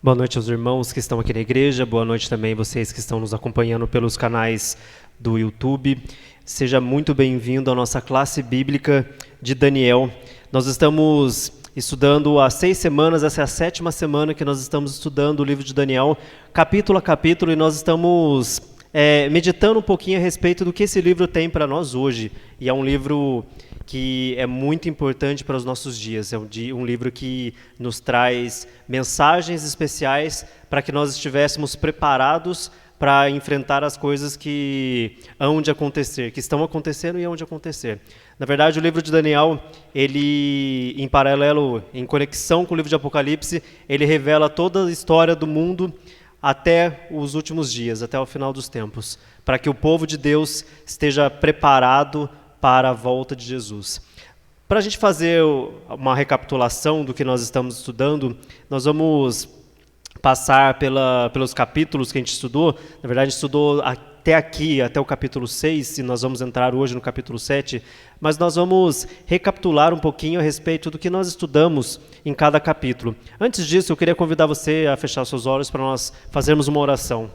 Boa noite aos irmãos que estão aqui na igreja, boa noite também vocês que estão nos acompanhando pelos canais do YouTube. Seja muito bem-vindo à nossa classe bíblica de Daniel. Nós estamos estudando há 6 semanas, essa é a 7ª semana que nós estamos estudando o livro de Daniel, capítulo a capítulo, e nós estamos meditando um pouquinho a respeito do que esse livro tem para nós hoje. E é um livro que é muito importante para os nossos dias. É um livro que nos traz mensagens especiais para que nós estivéssemos preparados para enfrentar as coisas que hão de acontecer, que estão acontecendo e hão de acontecer. Na verdade, o livro de Daniel, ele, em paralelo, em conexão com o livro de Apocalipse, ele revela toda a história do mundo até os últimos dias, até o final dos tempos, para que o povo de Deus esteja preparado para a volta de Jesus. Para a gente fazer uma recapitulação do que nós estamos estudando, nós vamos passar pelos capítulos que a gente estudou. Na verdade, a gente estudou até aqui, até o capítulo 6, e nós vamos entrar hoje no capítulo 7, mas nós vamos recapitular um pouquinho a respeito do que nós estudamos em cada capítulo. Antes disso, eu queria convidar você a fechar seus olhos para nós fazermos uma oração.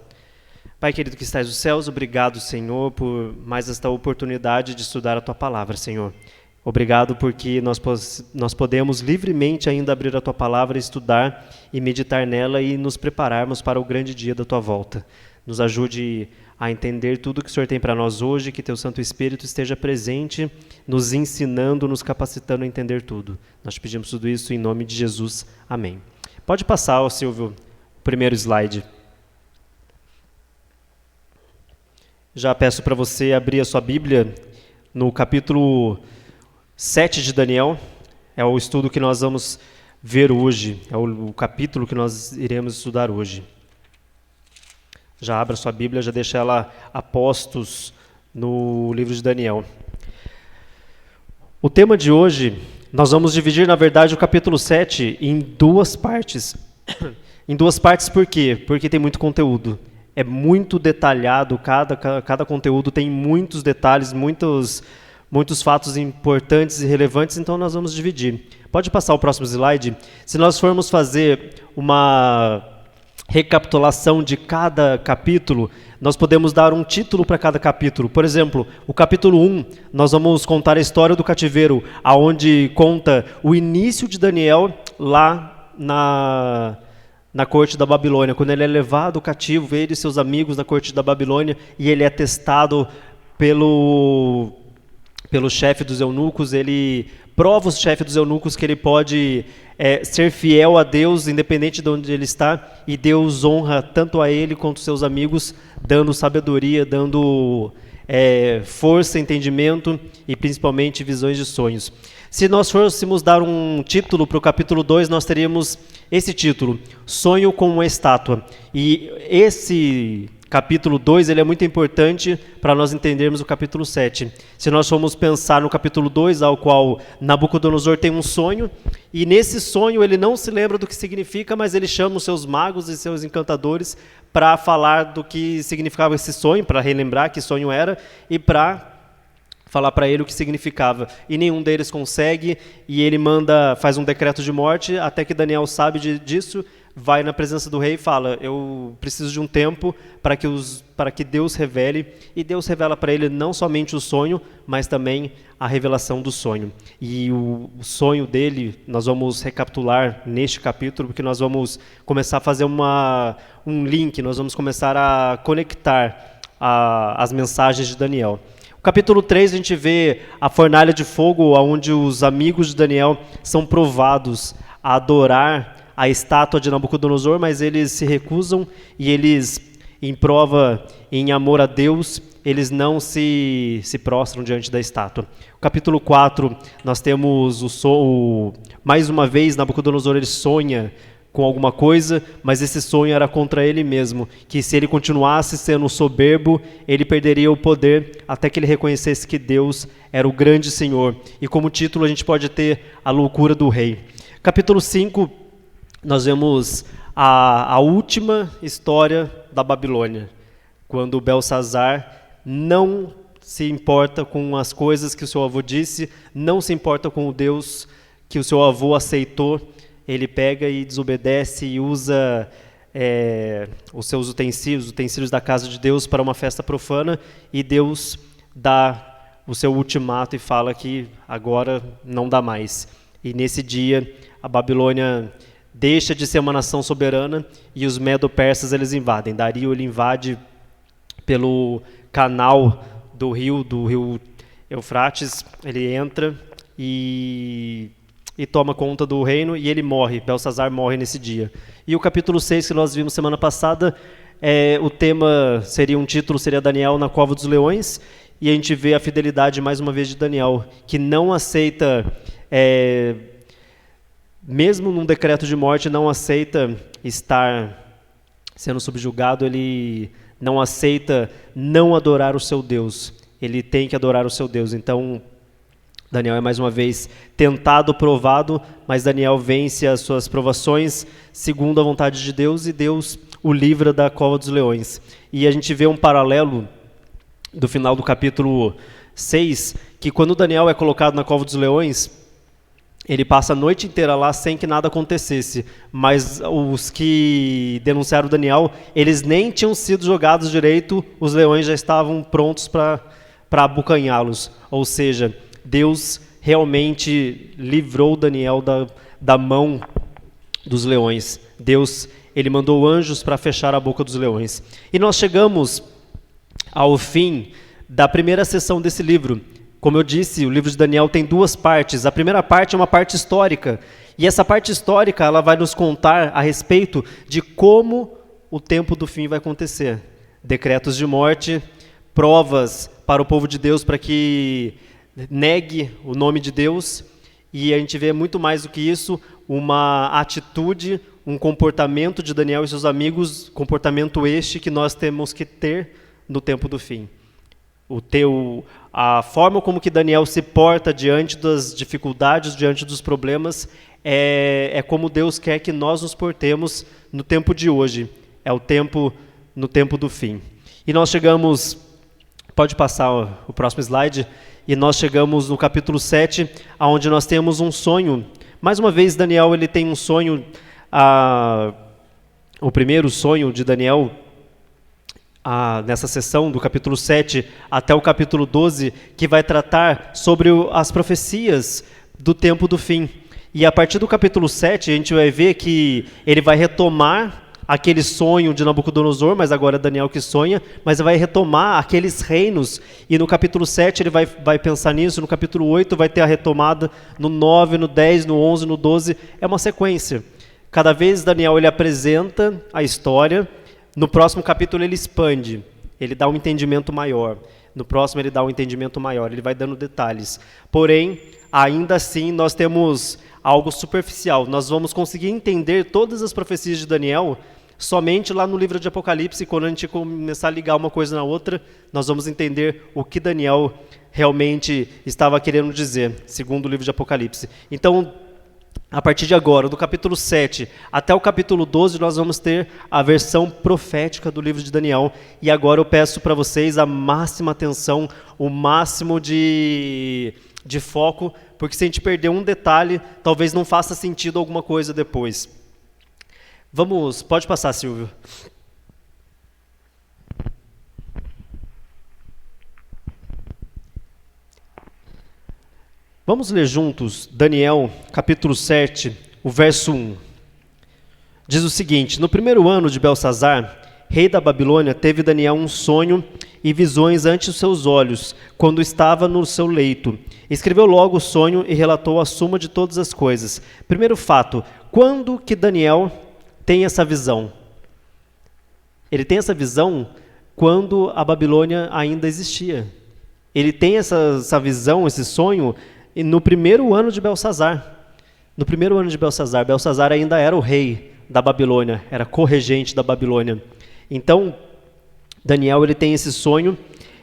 Pai querido que estás nos céus, obrigado, Senhor, por mais esta oportunidade de estudar a Tua Palavra, Senhor. Obrigado porque nós podemos livremente ainda abrir a Tua Palavra, estudar e meditar nela e nos prepararmos para o grande dia da Tua volta. Nos ajude a entender tudo que o Senhor tem para nós hoje, que Teu Santo Espírito esteja presente, nos ensinando, nos capacitando a entender tudo. Nós te pedimos tudo isso em nome de Jesus. Amém. Pode passar, Silvio, o primeiro slide. Já peço para você abrir a sua Bíblia no capítulo 7 de Daniel. É o estudo que nós vamos ver hoje, é o capítulo que nós iremos estudar hoje. Já abra a sua Bíblia, já deixa ela a postos no livro de Daniel. O tema de hoje, nós vamos dividir, na verdade, o capítulo 7 em 2 partes. Em 2 partes por quê? Porque tem muito conteúdo. É muito detalhado, cada conteúdo tem muitos detalhes, muitos fatos importantes e relevantes, então nós vamos dividir. Pode passar o próximo slide? Se nós formos fazer uma recapitulação de cada capítulo, nós podemos dar um título para cada capítulo. Por exemplo, o capítulo 1, nós vamos contar a história do cativeiro, aonde conta o início de Daniel lá na corte da Babilônia, quando ele é levado cativo, ele e seus amigos na corte da Babilônia, e ele é testado pelo chefe dos eunucos. Ele prova o chefe dos eunucos que ele pode ser fiel a Deus, independente de onde ele está, e Deus honra tanto a ele quanto aos seus amigos, dando sabedoria, dando força, entendimento e principalmente visões de sonhos. Se nós fôssemos dar um título para o capítulo 2, nós teríamos esse título, Sonho com uma Estátua. E esse capítulo 2 ele é muito importante para nós entendermos o capítulo 7. Se nós formos pensar no capítulo 2, ao qual Nabucodonosor tem um sonho, e nesse sonho ele não se lembra do que significa, mas ele chama os seus magos e seus encantadores para falar do que significava esse sonho, para relembrar que sonho era, e para falar para ele o que significava. E nenhum deles consegue, e ele faz um decreto de morte, até que Daniel sabe disso, vai na presença do rei e fala, eu preciso de um tempo para que Deus revele, e Deus revela para ele não somente o sonho, mas também a revelação do sonho. E o sonho dele, nós vamos recapitular neste capítulo, porque nós vamos começar a fazer um link, nós vamos começar a conectar as mensagens de Daniel. No capítulo 3, a gente vê a fornalha de fogo, onde os amigos de Daniel são provados a adorar a estátua de Nabucodonosor, mas eles se recusam e eles, em prova, em amor a Deus, eles não se prostram diante da estátua. No capítulo 4, nós temos mais uma vez, Nabucodonosor ele sonha com alguma coisa, mas esse sonho era contra ele mesmo, que se ele continuasse sendo soberbo, ele perderia o poder até que ele reconhecesse que Deus era o grande Senhor. E como título a gente pode ter a loucura do rei. Capítulo 5, nós vemos a última história da Babilônia, quando Belsazar não se importa com as coisas que o seu avô disse, não se importa com o Deus que o seu avô aceitou, ele pega e desobedece e usa os seus utensílios da casa de Deus para uma festa profana, e Deus dá o seu ultimato e fala que agora não dá mais. E nesse dia a Babilônia deixa de ser uma nação soberana e os medo-persas eles invadem. Dario ele invade pelo canal do rio Eufrates, ele entra e toma conta do reino, e ele morre. Belsazar morre nesse dia. E o capítulo 6 que nós vimos semana passada, o tema seria Daniel na cova dos leões, e a gente vê a fidelidade mais uma vez de Daniel, que não aceita, mesmo num decreto de morte, não aceita estar sendo subjugado, ele não aceita não adorar o seu Deus. Ele tem que adorar o seu Deus. Então, Daniel é mais uma vez tentado, provado, mas Daniel vence as suas provações segundo a vontade de Deus, e Deus o livra da cova dos leões. E a gente vê um paralelo do final do capítulo 6, que quando Daniel é colocado na cova dos leões, ele passa a noite inteira lá sem que nada acontecesse, mas os que denunciaram Daniel, eles nem tinham sido jogados direito, os leões já estavam prontos para abocanhá-los. Ou seja, Deus realmente livrou Daniel da mão dos leões. Deus, ele mandou anjos para fechar a boca dos leões. E nós chegamos ao fim da primeira sessão desse livro. Como eu disse, o livro de Daniel tem duas partes. A primeira parte é uma parte histórica. E essa parte histórica, ela vai nos contar a respeito de como o tempo do fim vai acontecer. Decretos de morte, provas para o povo de Deus para que negue o nome de Deus. E a gente vê muito mais do que isso, uma atitude, um comportamento de Daniel e seus amigos, comportamento este que nós temos que ter no tempo do fim. A forma como que Daniel se porta diante das dificuldades, diante dos problemas, é como Deus quer que nós nos portemos no tempo de hoje. É no tempo do fim. E nós chegamos, pode passar o próximo slide, e nós chegamos no capítulo 7, onde nós temos um sonho. Mais uma vez, Daniel ele tem um sonho, o primeiro sonho de Daniel, nessa sessão do capítulo 7 até o capítulo 12, que vai tratar sobre as profecias do tempo do fim. E a partir do capítulo 7, a gente vai ver que ele vai retomar aquele sonho de Nabucodonosor, mas agora é Daniel que sonha, mas vai retomar aqueles reinos, e no capítulo 7 ele vai pensar nisso, no capítulo 8 vai ter a retomada, no 9, no 10, no 11, no 12, é uma sequência. Cada vez Daniel ele apresenta a história. No próximo capítulo ele expande, ele dá um entendimento maior. No próximo ele dá um entendimento maior, ele vai dando detalhes. Porém, ainda assim nós temos algo superficial. Nós vamos conseguir entender todas as profecias de Daniel somente lá no livro de Apocalipse. Quando a gente começar a ligar uma coisa na outra, nós vamos entender o que Daniel realmente estava querendo dizer, segundo o livro de Apocalipse. Então, a partir de agora, do capítulo 7 até o capítulo 12, nós vamos ter a versão profética do livro de Daniel. E agora eu peço para vocês a máxima atenção, o máximo de foco, porque se a gente perder um detalhe, talvez não faça sentido alguma coisa depois. Pode passar, Silvio. Vamos ler juntos Daniel, capítulo 7, o verso 1. Diz o seguinte: no primeiro ano de Belsazar, rei da Babilônia, teve Daniel um sonho e visões ante os seus olhos, quando estava no seu leito. Escreveu logo o sonho e relatou a suma de todas as coisas. Primeiro fato, quando que Daniel tem essa visão? Ele tem essa visão quando a Babilônia ainda existia. Ele tem essa visão, esse sonho, no primeiro ano de Belsazar. No primeiro ano de Belsazar, Belsazar ainda era o rei da Babilônia, era corregente da Babilônia. Então, Daniel ele tem esse sonho,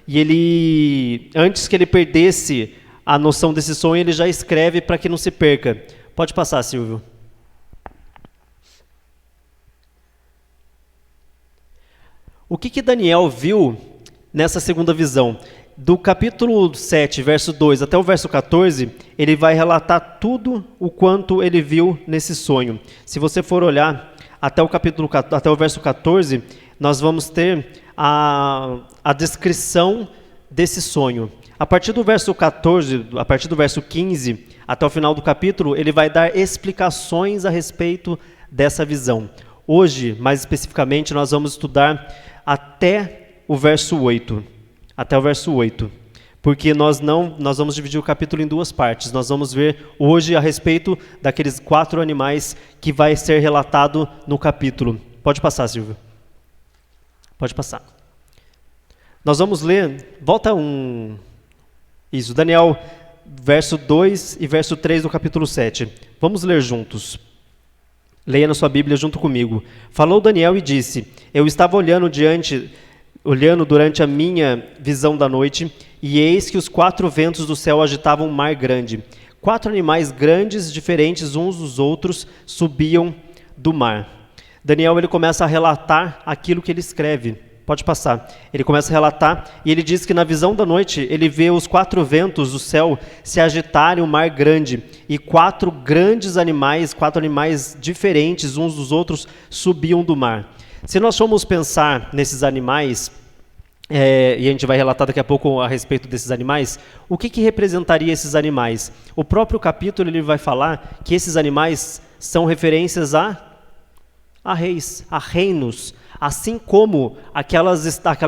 e ele, antes que ele perdesse a noção desse sonho, ele já escreve para que não se perca. Pode passar, Silvio. O que Daniel viu nessa segunda visão? do capítulo 7, verso 2 até o verso 14, ele vai relatar tudo o quanto ele viu nesse sonho. Se você for olhar até o verso 14, nós vamos ter a descrição desse sonho. A partir do verso 14, a partir do verso 15, até o final do capítulo, ele vai dar explicações a respeito dessa visão. Hoje, mais especificamente, nós vamos estudar até o verso 8. Até o verso 8. Porque nós vamos dividir o capítulo em duas partes. Nós vamos ver hoje a respeito daqueles 4 animais que vai ser relatado no capítulo. Pode passar, Silvio. Pode passar. Nós vamos ler, Isso, Daniel, verso 2 e verso 3 do capítulo 7. Vamos ler juntos. Leia na sua Bíblia junto comigo. Falou Daniel e disse: Eu estava olhando durante a minha visão da noite, e eis que os 4 ventos do céu agitavam um mar grande. 4 animais grandes, diferentes uns dos outros, subiam do mar. Daniel ele começa a relatar aquilo que ele escreve. Pode passar. Ele começa a relatar e ele diz que na visão da noite ele vê os 4 ventos do céu se agitarem um mar grande e 4 grandes animais, 4 animais diferentes uns dos outros subiam do mar. Se nós formos pensar nesses animais, e a gente vai relatar daqui a pouco a respeito desses animais, o que representaria esses animais? O próprio capítulo ele vai falar que esses animais são referências a reis, a reinos, assim como aquela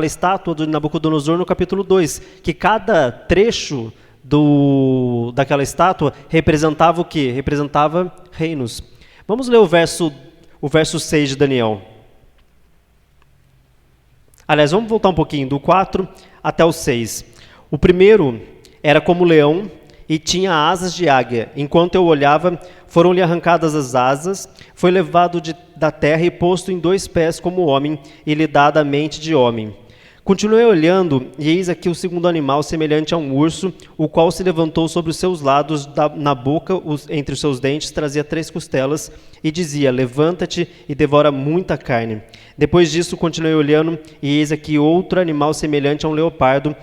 estátua do Nabucodonosor no capítulo 2, que cada trecho daquela estátua representava o quê? Representava reinos. Vamos ler o verso 6 de Daniel. Aliás, vamos voltar um pouquinho, do 4 até o 6. O primeiro era como leão e tinha asas de águia. Enquanto eu olhava, foram-lhe arrancadas as asas, foi levado da terra e posto em 2 pés como homem, e lhe dada a mente de homem. Continuei olhando, e eis aqui o segundo animal, semelhante a um urso, o qual se levantou sobre os seus lados, na boca, entre os seus dentes, trazia 3 costelas, e dizia: Levanta-te e devora muita carne. Depois disso, continuei olhando, e eis aqui outro animal semelhante a um leopardo,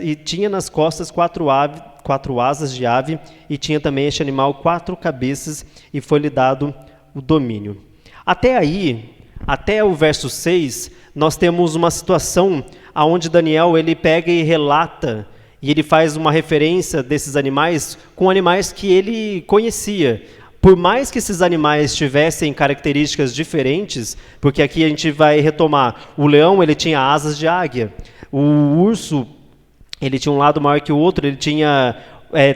e tinha nas costas 4 asas de ave, e tinha também este animal 4 cabeças, e foi-lhe dado o domínio. Até aí, até o verso 6, nós temos uma situação onde Daniel ele pega e relata, e ele faz uma referência desses animais com animais que ele conhecia. Por mais que esses animais tivessem características diferentes, porque aqui a gente vai retomar, o leão ele tinha asas de águia, o urso ele tinha um lado maior que o outro, ele tinha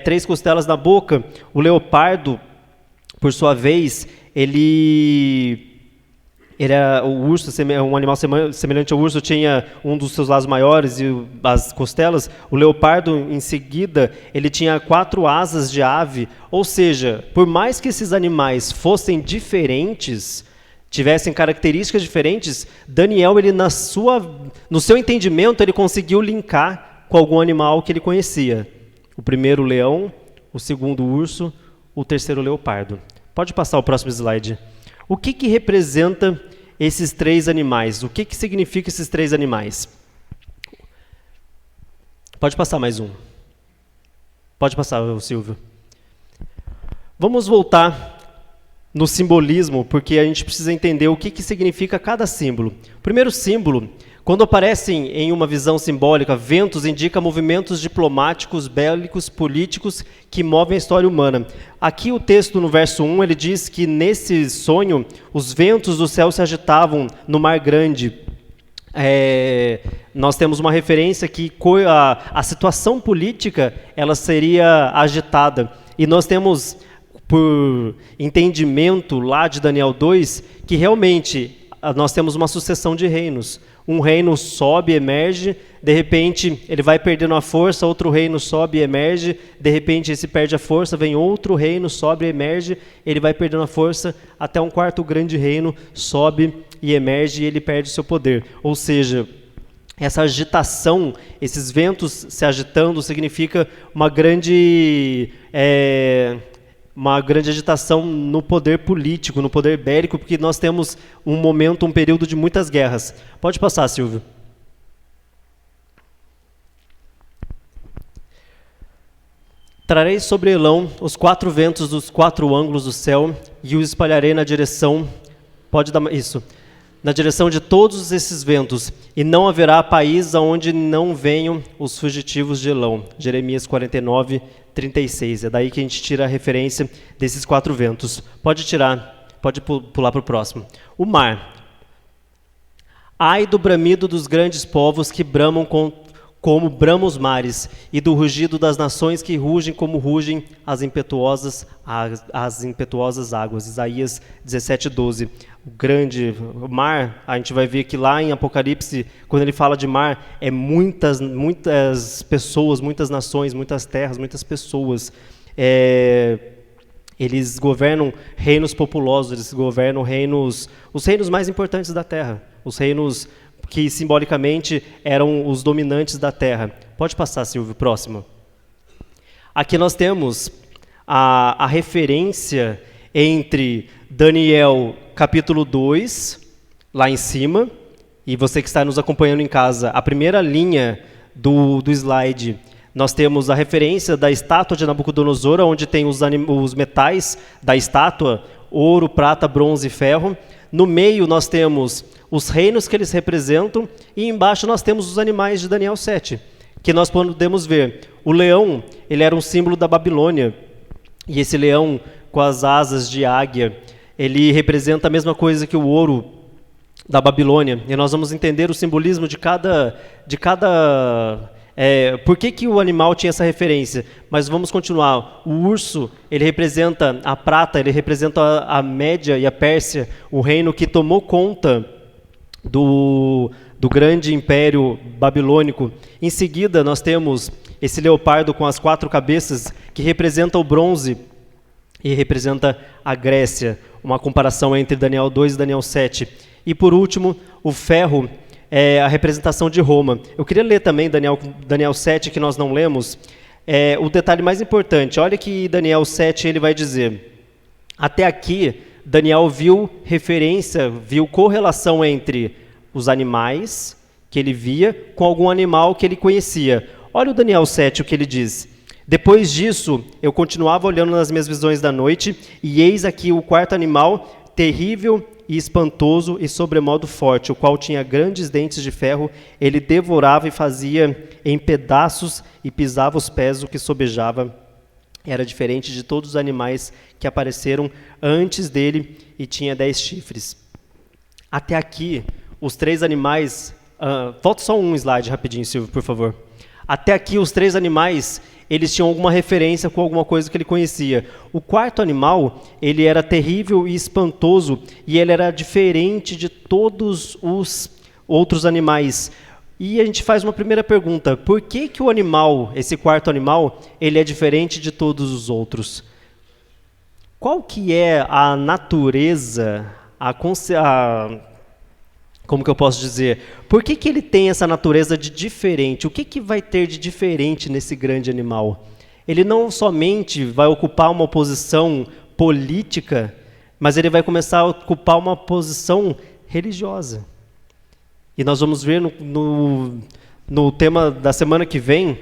3 costelas na boca, o leopardo, por sua vez, ele era o urso, um animal semelhante ao urso, tinha um dos seus lados maiores e as costelas. O leopardo, em seguida, ele tinha 4 asas de ave. Ou seja, por mais que esses animais fossem diferentes, tivessem características diferentes, Daniel, ele no seu entendimento, ele conseguiu linkar com algum animal que ele conhecia. O primeiro, o leão, o segundo, o urso, o terceiro, o leopardo. Pode passar o próximo slide. O que representa esses 3 animais? O que significa esses 3 animais? Pode passar mais um. Pode passar, Silvio. Vamos voltar no simbolismo, porque a gente precisa entender o que significa cada símbolo. O primeiro símbolo, quando aparecem em uma visão simbólica, ventos indica movimentos diplomáticos, bélicos, políticos que movem a história humana. Aqui o texto no verso 1, ele diz que nesse sonho, os ventos do céu se agitavam no mar grande. Nós temos uma referência que a situação política ela seria agitada. E nós temos, por entendimento lá de Daniel 2, que realmente nós temos uma sucessão de reinos. Um reino sobe, emerge, de repente ele vai perdendo a força, outro reino sobe e emerge, de repente esse perde a força, vem outro reino, sobe e emerge, ele vai perdendo a força, até um 4º grande reino sobe e emerge e ele perde seu poder. Ou seja, essa agitação, esses ventos se agitando, significa uma grande agitação no poder político, no poder bélico, porque nós temos um período de muitas guerras. Pode passar, Silvio. Trarei sobre Elão os 4 ventos dos 4 ângulos do céu e os espalharei na direção, pode dar isso, na direção de todos esses ventos, e não haverá país aonde não venham os fugitivos de Elão. Jeremias 49, 36. É daí que a gente tira a referência desses 4 ventos. Pode tirar, pode pular para o próximo. O mar. Ai do bramido dos grandes povos que bramam como bramam os mares, e do rugido das nações que rugem como rugem as impetuosas águas. Isaías 17:12. O grande mar, a gente vai ver que lá em Apocalipse, quando ele fala de mar, é muitas pessoas, muitas nações, muitas terras, muitas pessoas. Eles governam reinos populosos, eles governam os reinos mais importantes da terra, os reinos que simbolicamente eram os dominantes da terra. Pode passar, Silvio, próximo. Aqui nós temos a referência entre Daniel capítulo 2, lá em cima, e você que está nos acompanhando em casa, a primeira linha do slide, nós temos a referência da estátua de Nabucodonosor, onde tem os metais da estátua, ouro, prata, bronze e ferro. No meio nós temos os reinos que eles representam, e embaixo nós temos os animais de Daniel 7, que nós podemos ver. O leão, ele era um símbolo da Babilônia, e esse leão com as asas de águia, ele representa a mesma coisa que o ouro da Babilônia, e nós vamos entender o simbolismo de cada por que o animal tinha essa referência? Mas vamos continuar. O urso, ele representa a prata, ele representa a Média e a Pérsia, o reino que tomou conta do grande império babilônico. Em seguida, nós temos esse leopardo com as 4 cabeças, que representa o bronze e representa a Grécia. Uma comparação entre Daniel 2 e Daniel 7. E por último, o ferro é a representação de Roma. Eu queria ler também Daniel 7, que nós não lemos. O detalhe mais importante, olha que Daniel 7 ele vai dizer: até aqui, Daniel viu correlação entre os animais que ele via com algum animal que ele conhecia. Olha o Daniel 7, o que ele diz. Depois disso, eu continuava olhando nas minhas visões da noite, e eis aqui o 4º animal, terrível e espantoso e sobremodo forte, o qual tinha grandes dentes de ferro. Ele devorava e fazia em pedaços e pisava os pés, o que sobejava. Era diferente de todos os animais que apareceram antes dele, e tinha 10 chifres. Até aqui, os 3 animais... volta só um slide rapidinho, Silvio, por favor. Até aqui, os 3 animais, eles tinham alguma referência com alguma coisa que ele conhecia. O 4º animal, ele era terrível e espantoso, e ele era diferente de todos os outros animais. E a gente faz uma primeira pergunta: por que o animal, esse 4º animal, ele é diferente de todos os outros? Qual que é a natureza, como que eu posso dizer? Por que ele tem essa natureza de diferente? O que vai ter de diferente nesse grande animal? Ele não somente vai ocupar uma posição política, mas ele vai começar a ocupar uma posição religiosa. E nós vamos ver no tema da semana que vem,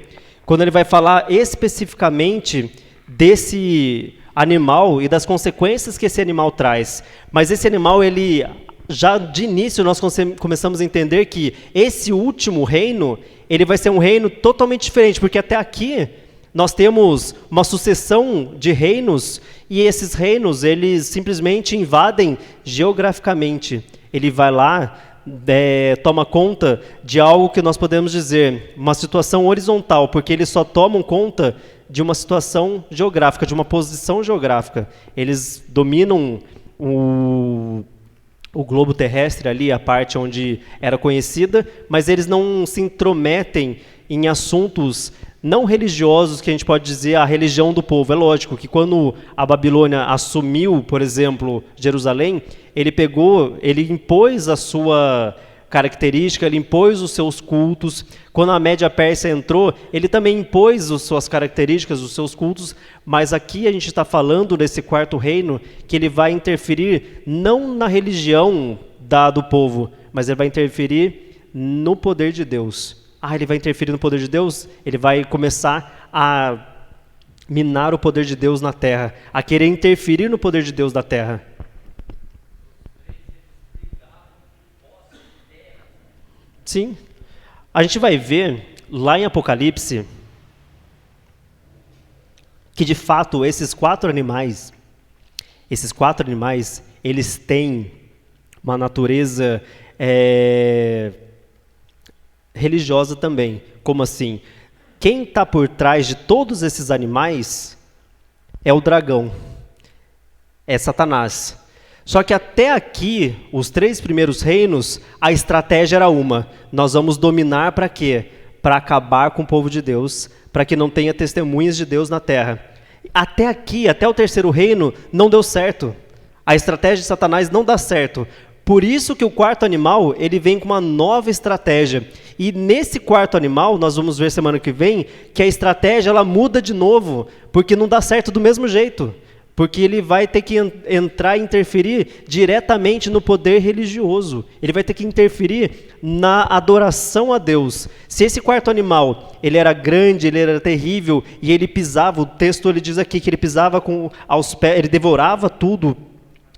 quando ele vai falar especificamente desse animal e das consequências que esse animal traz. Mas esse animal, ele... já de início nós começamos a entender que esse último reino, ele vai ser um reino totalmente diferente, porque até aqui nós temos uma sucessão de reinos, e esses reinos, eles simplesmente invadem geograficamente. Ele vai lá, toma conta de algo que nós podemos dizer, uma situação horizontal, porque eles só tomam conta de uma situação geográfica, de uma posição geográfica. Eles dominam o globo terrestre ali, a parte onde era conhecida, mas eles não se intrometem em assuntos não religiosos, que a gente pode dizer a religião do povo. É lógico que quando a Babilônia assumiu, por exemplo, Jerusalém, ele impôs a sua característica, ele impôs os seus cultos. Quando a Média Pérsia entrou, ele também impôs as suas características, os seus cultos, mas aqui a gente está falando desse 4º reino, que ele vai interferir não na religião do povo, mas ele vai interferir no poder de Deus. Ele vai interferir no poder de Deus? Ele vai começar a minar o poder de Deus na terra, a querer interferir no poder de Deus na terra. Sim. A gente vai ver lá em Apocalipse que de fato esses quatro animais, eles têm uma natureza religiosa também. Como assim? Quem está por trás de todos esses animais é o dragão, é Satanás. Só que até aqui, os 3 primeiros reinos, a estratégia era uma: nós vamos dominar para quê? Para acabar com o povo de Deus, para que não tenha testemunhas de Deus na terra. Até aqui, até o 3º reino, não deu certo. A estratégia de Satanás não dá certo. Por isso que o 4º animal, ele vem com uma nova estratégia. E nesse 4º animal, nós vamos ver semana que vem, que a estratégia ela muda de novo, porque não dá certo do mesmo jeito. Porque ele vai ter que entrar e interferir diretamente no poder religioso. Ele vai ter que interferir na adoração a Deus. Se esse 4º animal, ele era grande, ele era terrível, e ele pisava, o texto ele diz aqui que ele pisava aos pés, ele devorava tudo,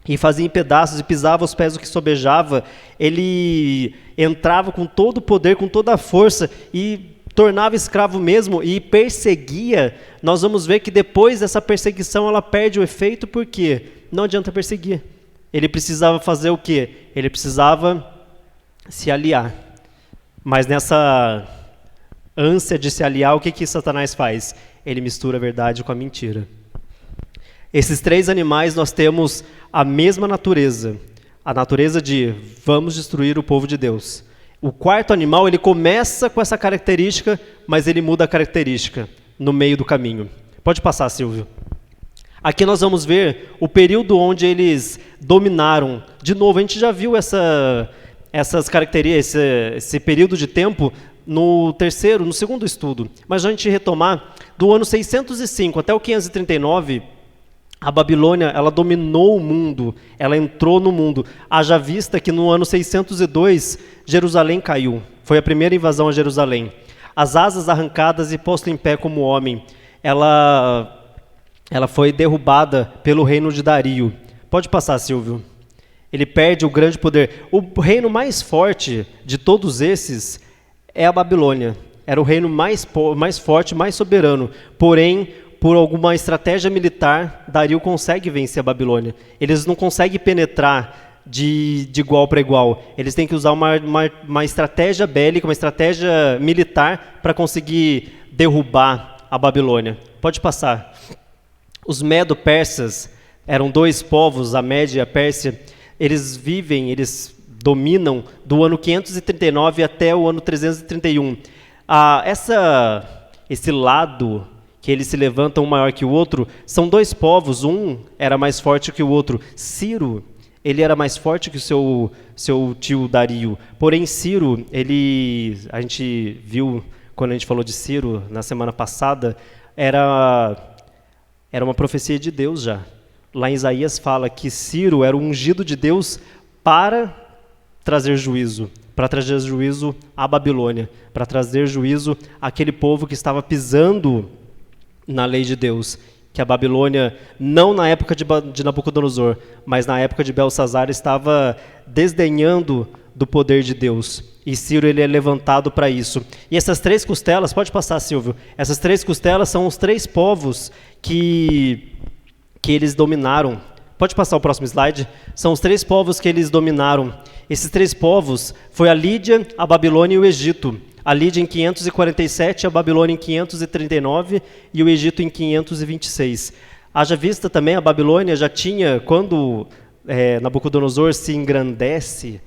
e fazia em pedaços e pisava aos pés do que sobejava, ele entrava com todo o poder, com toda a força e tornava escravo mesmo e perseguia. Nós vamos ver que depois dessa perseguição ela perde o efeito, porque não adianta perseguir. Ele precisava fazer o quê? Ele precisava se aliar. Mas nessa ânsia de se aliar, o que Satanás faz? Ele mistura a verdade com a mentira. Esses 3 animais nós temos a mesma natureza, a natureza de vamos destruir o povo de Deus. O 4º animal, ele começa com essa característica, mas ele muda a característica no meio do caminho. Pode passar, Silvio. Aqui nós vamos ver o período onde eles dominaram. De novo, a gente já viu essas características, esse período de tempo no 2º estudo. Mas a gente retomar, do ano 605 até o 539, a Babilônia, ela dominou o mundo, ela entrou no mundo. Haja vista que no ano 602, Jerusalém caiu. Foi a primeira invasão a Jerusalém. As asas arrancadas e posto em pé como homem. Ela foi derrubada pelo reino de Dario. Pode passar, Silvio. Ele perde o grande poder. O reino mais forte de todos esses é a Babilônia. Era o reino mais forte, mais soberano. Porém, por alguma estratégia militar, Dario consegue vencer a Babilônia. Eles não conseguem penetrar de igual para igual. Eles têm que usar uma estratégia bélica, uma estratégia militar para conseguir derrubar a Babilônia. Pode passar. Os medo-persas eram 2 povos, a Média e a Pérsia. Eles dominam do ano 539 até o ano 331. Esse lado que eles se levantam um maior que o outro, são 2 povos, um era mais forte que o outro. Ciro, ele era mais forte que o seu tio Dario. Porém, Ciro, a gente viu, quando a gente falou de Ciro, na semana passada, era uma profecia de Deus já. Lá em Isaías fala que Ciro era o ungido de Deus para trazer juízo à Babilônia, para trazer juízo àquele povo que estava pisando na lei de Deus, que a Babilônia, não na época de Nabucodonosor, mas na época de Belsazar, estava desdenhando do poder de Deus. E Ciro ele é levantado para isso. E essas 3 costelas, pode passar, Silvio, essas 3 costelas são os 3 povos que eles dominaram. Pode passar o próximo slide. São os 3 povos que eles dominaram. Esses 3 povos foi a Lídia, a Babilônia e o Egito. A Lídia em 547, a Babilônia em 539 e o Egito em 526. Haja vista também, a Babilônia já tinha, quando Nabucodonosor se engrandece,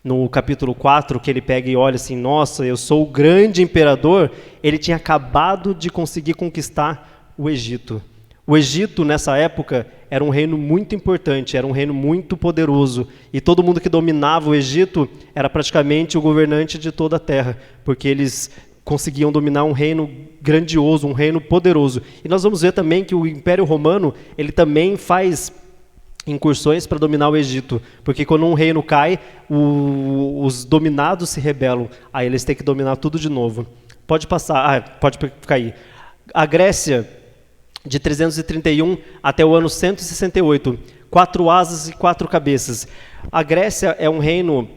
no capítulo 4, que ele pega e olha assim, nossa, eu sou o grande imperador, ele tinha acabado de conseguir conquistar o Egito. O Egito, nessa época, era um reino muito importante, era um reino muito poderoso. E todo mundo que dominava o Egito era praticamente o governante de toda a terra, porque eles conseguiam dominar um reino grandioso, um reino poderoso. E nós vamos ver também que o Império Romano, ele também faz incursões para dominar o Egito, porque quando um reino cai, os dominados se rebelam, aí eles têm que dominar tudo de novo. Pode passar, pode ficar aí. A Grécia, de 331 até o ano 168, 4 asas e 4 cabeças. A Grécia é um reino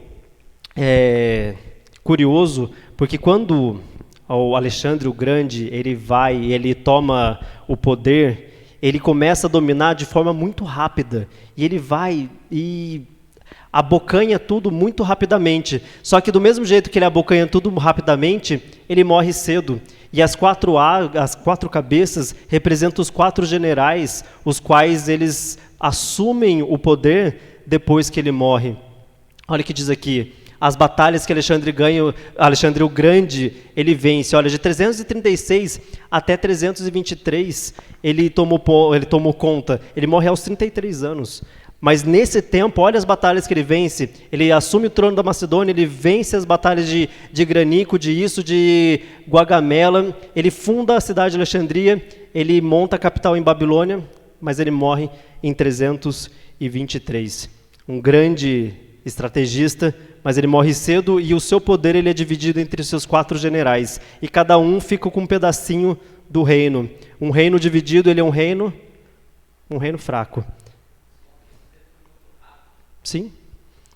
curioso, porque quando o Alexandre o Grande ele toma o poder, ele começa a dominar de forma muito rápida, e ele vai e abocanha tudo muito rapidamente. Só que do mesmo jeito que ele abocanha tudo rapidamente, ele morre cedo. E as 4 cabeças representam os 4 generais, os quais eles assumem o poder depois que ele morre. Olha o que diz aqui. As batalhas que Alexandre ganha, Alexandre o Grande, ele vence. Olha, de 336 até 323, ele tomou conta. Ele morre aos 33 anos. Mas nesse tempo, olha as batalhas que ele vence. Ele assume o trono da Macedônia, ele vence as batalhas de Granico, de Guagamela. Ele funda a cidade de Alexandria, ele monta a capital em Babilônia, mas ele morre em 323. Um grande estrategista, mas ele morre cedo e o seu poder ele é dividido entre os seus 4 generais. E cada um fica com um pedacinho do reino. Um reino dividido, ele é um reino fraco. Sim.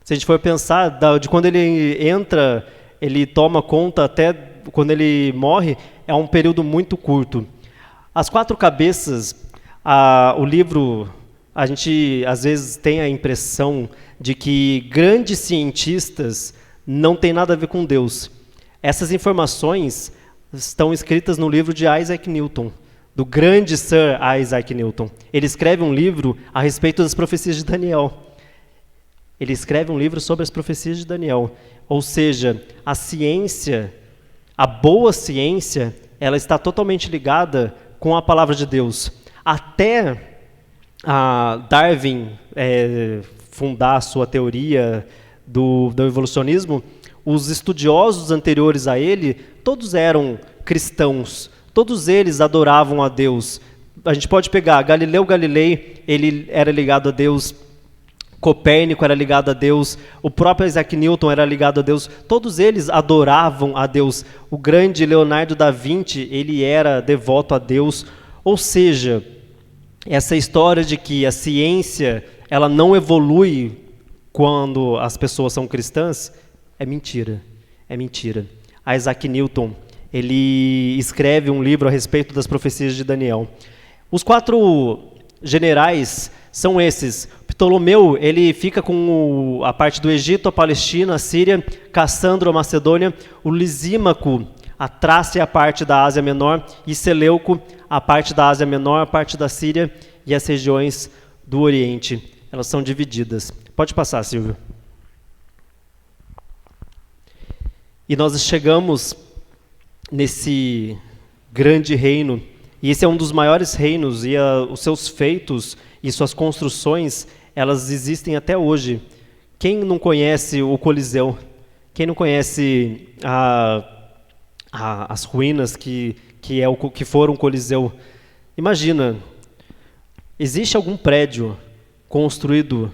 Se a gente for pensar, de quando ele entra, ele toma conta até quando ele morre, é um período muito curto. As 4 cabeças, o livro, a gente às vezes tem a impressão de que grandes cientistas não têm nada a ver com Deus. Essas informações estão escritas no livro de Isaac Newton, do grande Sir Isaac Newton. Ele escreve um livro a respeito das profecias de Daniel. Ele escreve um livro sobre as profecias de Daniel. Ou seja, a ciência, a boa ciência, ela está totalmente ligada com a palavra de Deus. Até Darwin fundar a sua teoria do evolucionismo, os estudiosos anteriores a ele, todos eram cristãos. Todos eles adoravam a Deus. A gente pode pegar Galileu Galilei, ele era ligado a Deus. Copérnico era ligado a Deus, o próprio Isaac Newton era ligado a Deus, todos eles adoravam a Deus. O grande Leonardo da Vinci, ele era devoto a Deus. Ou seja, essa história de que a ciência ela não evolui quando as pessoas são cristãs, é mentira. É mentira. Isaac Newton, ele escreve um livro a respeito das profecias de Daniel. Os 4 generais são esses. Ptolomeu, ele fica com a parte do Egito, a Palestina, a Síria, Cassandro, a Macedônia, o Lisímaco, a Trácia, a parte da Ásia Menor, e Seleuco, a parte da Ásia Menor, a parte da Síria e as regiões do Oriente. Elas são divididas. Pode passar, Silvio. E nós chegamos nesse grande reino, e esse é um dos maiores reinos, e os seus feitos e suas construções, elas existem até hoje. Quem não conhece o Coliseu? Quem não conhece as ruínas que foram o Coliseu? Imagina, existe algum prédio construído,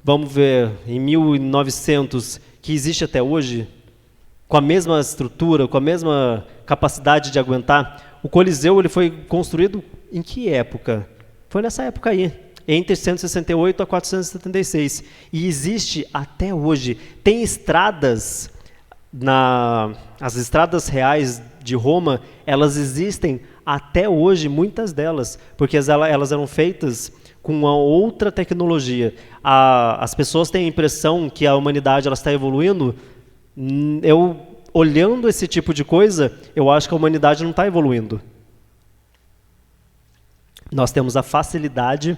vamos ver, em 1900, que existe até hoje, com a mesma estrutura, com a mesma capacidade de aguentar? O Coliseu ele foi construído em que época? Foi nessa época aí, entre 168 a 476. E existe até hoje. Tem estradas, as estradas reais de Roma, elas existem até hoje, muitas delas, porque elas eram feitas com uma outra tecnologia. As pessoas têm a impressão que a humanidade ela está evoluindo. Olhando esse tipo de coisa, eu acho que a humanidade não está evoluindo. Nós temos a facilidade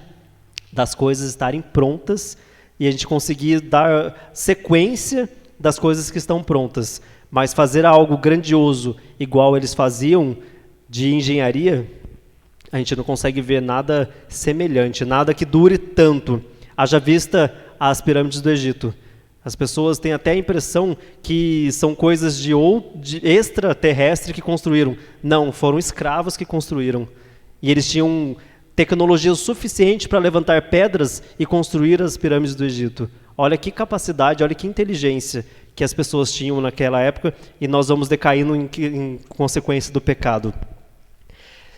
das coisas estarem prontas e a gente conseguir dar sequência das coisas que estão prontas. Mas fazer algo grandioso, igual eles faziam, de engenharia, a gente não consegue ver nada semelhante, nada que dure tanto. Haja vista as pirâmides do Egito. As pessoas têm até a impressão que são coisas de extraterrestre que construíram. Não, foram escravos que construíram. E eles tinham tecnologia suficiente para levantar pedras e construir as pirâmides do Egito. Olha que capacidade, olha que inteligência que as pessoas tinham naquela época, e nós vamos decaindo em consequência do pecado.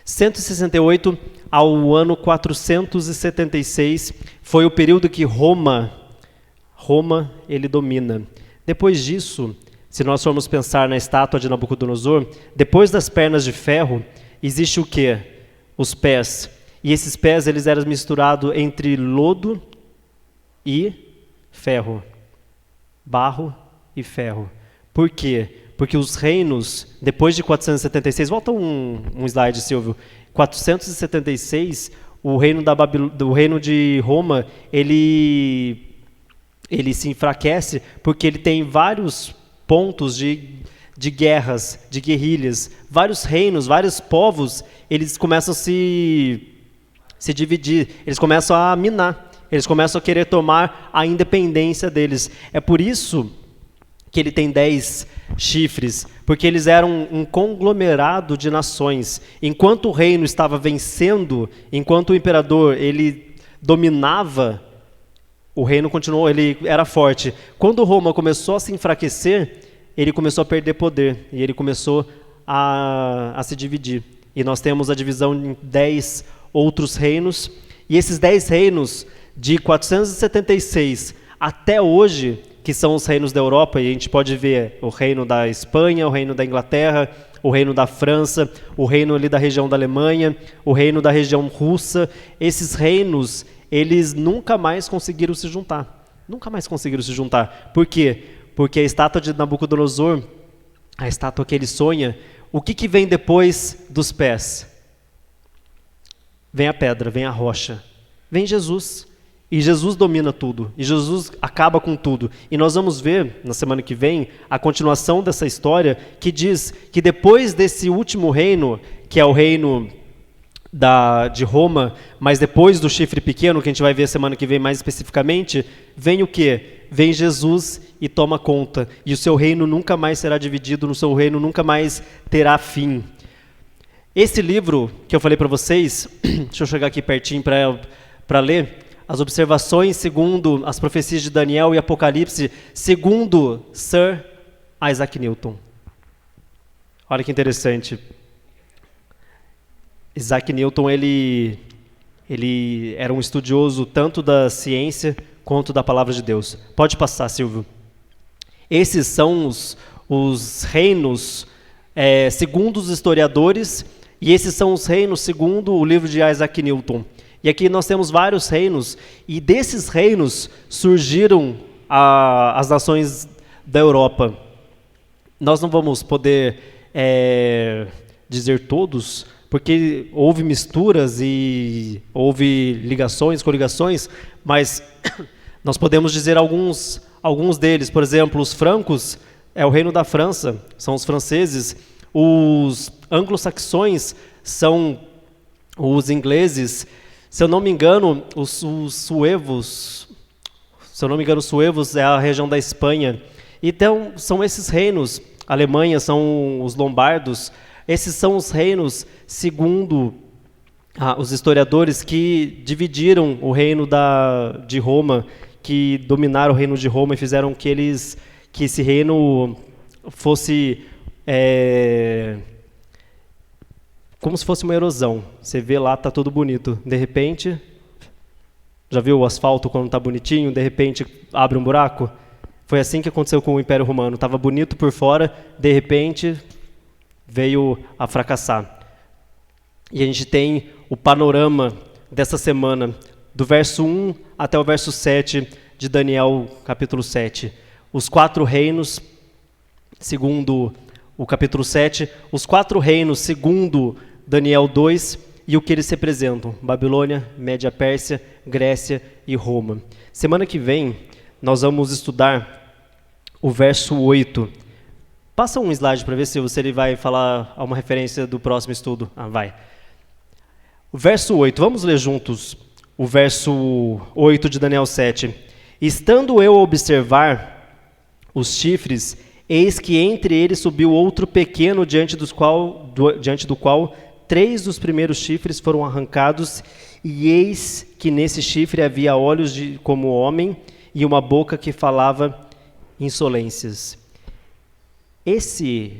168 ao ano 476 foi o período que Roma ele domina. Depois disso, se nós formos pensar na estátua de Nabucodonosor, depois das pernas de ferro, existe o quê? Os pés. E esses pés eles eram misturados entre lodo e ferro. Barro e ferro. Por quê? Porque os reinos, depois de 476, volta um slide, Silvio. 476, o reino do reino de Roma, ele se enfraquece porque ele tem vários pontos de guerras, de guerrilhas. Vários reinos, vários povos, eles começam a se dividir, eles começam a minar, eles começam a querer tomar a independência deles. É por isso que ele tem 10 chifres, porque eles eram um conglomerado de nações. Enquanto o reino estava vencendo, enquanto o imperador ele dominava, o reino continuou, ele era forte. Quando Roma começou a se enfraquecer, ele começou a perder poder, e ele começou a se dividir. E nós temos a divisão em 10 outros reinos, e esses 10 reinos, de 476 até hoje, que são os reinos da Europa, e a gente pode ver o reino da Espanha, o reino da Inglaterra, o reino da França, o reino ali da região da Alemanha, o reino da região russa. Esses reinos, eles nunca mais conseguiram se juntar. Nunca mais conseguiram se juntar. Por quê? Porque a estátua de Nabucodonosor, a estátua que ele sonha, o que vem depois dos pés? Vem a pedra, vem a rocha, vem Jesus. E Jesus domina tudo, e Jesus acaba com tudo. E nós vamos ver, na semana que vem, a continuação dessa história, que diz que depois desse último reino, que é o reino de Roma, mas depois do chifre pequeno, que a gente vai ver semana que vem mais especificamente, vem o quê? Vem Jesus e toma conta. E o seu reino nunca mais será dividido, no seu reino nunca mais terá fim. Esse livro que eu falei para vocês, deixa eu chegar aqui pertinho para ler, as observações segundo as profecias de Daniel e Apocalipse, segundo Sir Isaac Newton. Olha que interessante. Isaac Newton, ele era um estudioso tanto da ciência quanto da palavra de Deus. Pode passar, Silvio. Esses são os reinos segundo os historiadores, e esses são os reinos segundo o livro de Isaac Newton. E aqui nós temos vários reinos, e desses reinos surgiram as nações da Europa. Nós não vamos poder dizer todos, porque houve misturas e houve ligações, coligações, mas nós podemos dizer alguns deles. Por exemplo, os francos é o reino da França, são os franceses. Os anglo-saxões são os ingleses. Se eu não me engano, os suevos é a região da Espanha. Então, são esses reinos. A Alemanha são os lombardos. Esses são os reinos, segundo os historiadores, que dividiram o reino de Roma, que dominaram o reino de Roma e fizeram que esse reino fosse como se fosse uma erosão. Você vê lá, está tudo bonito. De repente, já viu o asfalto quando está bonitinho? De repente, abre um buraco? Foi assim que aconteceu com o Império Romano. Estava bonito por fora, de repente, veio a fracassar. E a gente tem o panorama dessa semana, do verso 1 até o verso 7 de Daniel, capítulo 7. Os 4 reinos, segundo o capítulo 7, os 4 reinos, segundo Daniel 2, e o que eles representam: Babilônia, Média-Pérsia, Grécia e Roma. Semana que vem, nós vamos estudar o verso 8. Passa um slide para ver se ele vai falar uma referência do próximo estudo. Vai. O verso 8, vamos ler juntos o verso 8 de Daniel 7. Estando eu a observar os chifres, eis que entre eles subiu outro pequeno, diante do qual 3 dos primeiros chifres foram arrancados, e eis que nesse chifre havia olhos como homem e uma boca que falava insolências. Esse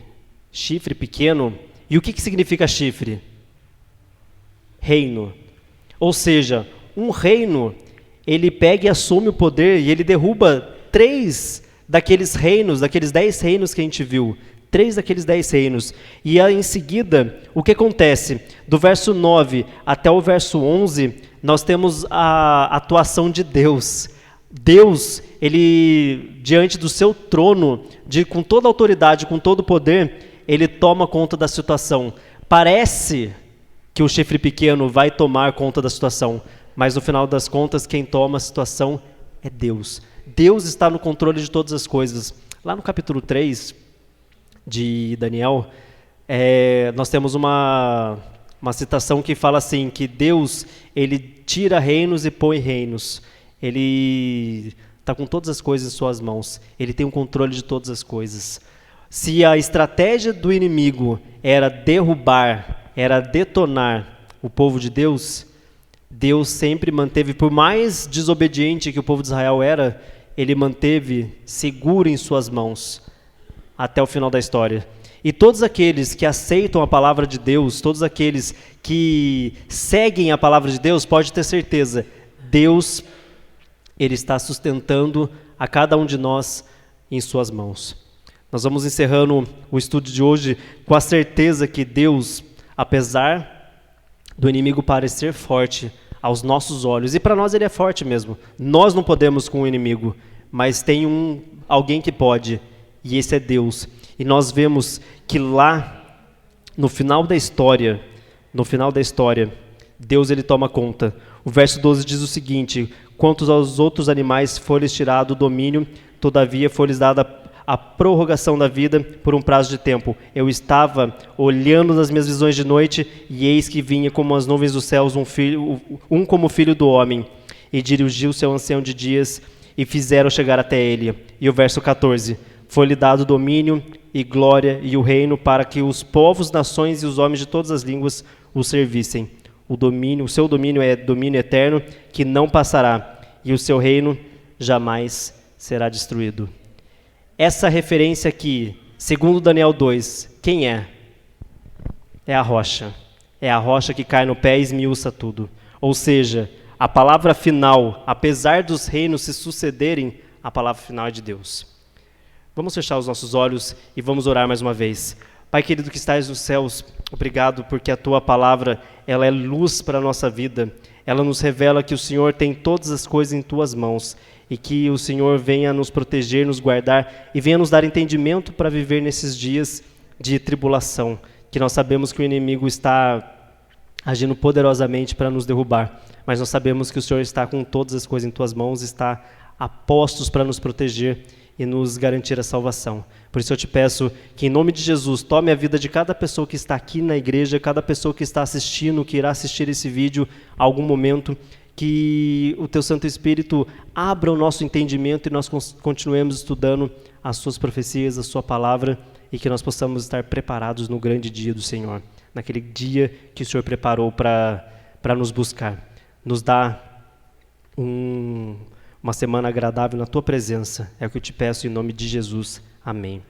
chifre pequeno, e o que significa chifre? reino. Ou seja, um reino, ele pega e assume o poder e ele derruba 3 daqueles reinos, daqueles 10 reinos que a gente viu. 3 daqueles 10 reinos. E aí, em seguida, o que acontece? Do verso 9 até o verso 11, nós temos a atuação de Deus. Deus, ele, diante do seu trono, com toda a autoridade, com todo o poder, ele toma conta da situação. Parece que o chifre pequeno vai tomar conta da situação, mas no final das contas, quem toma a situação é Deus. Deus está no controle de todas as coisas. Lá no capítulo 3 de Daniel, nós temos uma citação que fala assim, que Deus, ele tira reinos e põe reinos. Ele está com todas as coisas em suas mãos. Ele tem o controle de todas as coisas. Se a estratégia do inimigo era derrubar, era detonar o povo de Deus, Deus sempre manteve, por mais desobediente que o povo de Israel era, ele manteve seguro em suas mãos até o final da história. E todos aqueles que aceitam a palavra de Deus, todos aqueles que seguem a palavra de Deus, pode ter certeza, Deus, ele está sustentando a cada um de nós em suas mãos. Nós vamos encerrando o estudo de hoje com a certeza que Deus, apesar do inimigo parecer forte aos nossos olhos, e para nós ele é forte mesmo, nós não podemos com o inimigo, mas tem alguém que pode, e esse é Deus. E nós vemos que lá, no final da história, Deus ele toma conta. O verso 12 diz o seguinte: quanto aos outros animais foi-lhes tirado o domínio, todavia foi-lhes dada a prorrogação da vida por um prazo de tempo. Eu estava olhando nas minhas visões de noite, e eis que vinha como as nuvens dos céus um como filho do homem, e dirigiu-se ao ancião de dias, e fizeram chegar até ele. E o verso 14: foi-lhe dado domínio e glória e o reino, para que os povos, nações e os homens de todas as línguas o servissem. O seu domínio é domínio eterno, que não passará, e o seu reino jamais será destruído. Essa referência aqui, segundo Daniel 2, quem é? É a rocha. É a rocha que cai no pé e esmiuça tudo. Ou seja, a palavra final, apesar dos reinos se sucederem, a palavra final é de Deus. Vamos fechar os nossos olhos e vamos orar mais uma vez. Pai querido que estás nos céus, obrigado porque a Tua palavra, ela é luz para a nossa vida. Ela nos revela que o Senhor tem todas as coisas em Tuas mãos e que o Senhor venha nos proteger, nos guardar e venha nos dar entendimento para viver nesses dias de tribulação, que nós sabemos que o inimigo está agindo poderosamente para nos derrubar, mas nós sabemos que o Senhor está com todas as coisas em Tuas mãos, está a postos para nos proteger e nos garantir a salvação. Por isso eu te peço que, em nome de Jesus, tome a vida de cada pessoa que está aqui na igreja, cada pessoa que está assistindo, que irá assistir esse vídeo a algum momento, que o Teu Santo Espírito abra o nosso entendimento e nós continuemos estudando as Suas profecias, a Sua palavra, e que nós possamos estar preparados no grande dia do Senhor, naquele dia que o Senhor preparou para nos buscar. Nos dá uma semana agradável na Tua presença. É o que eu te peço em nome de Jesus. Amém.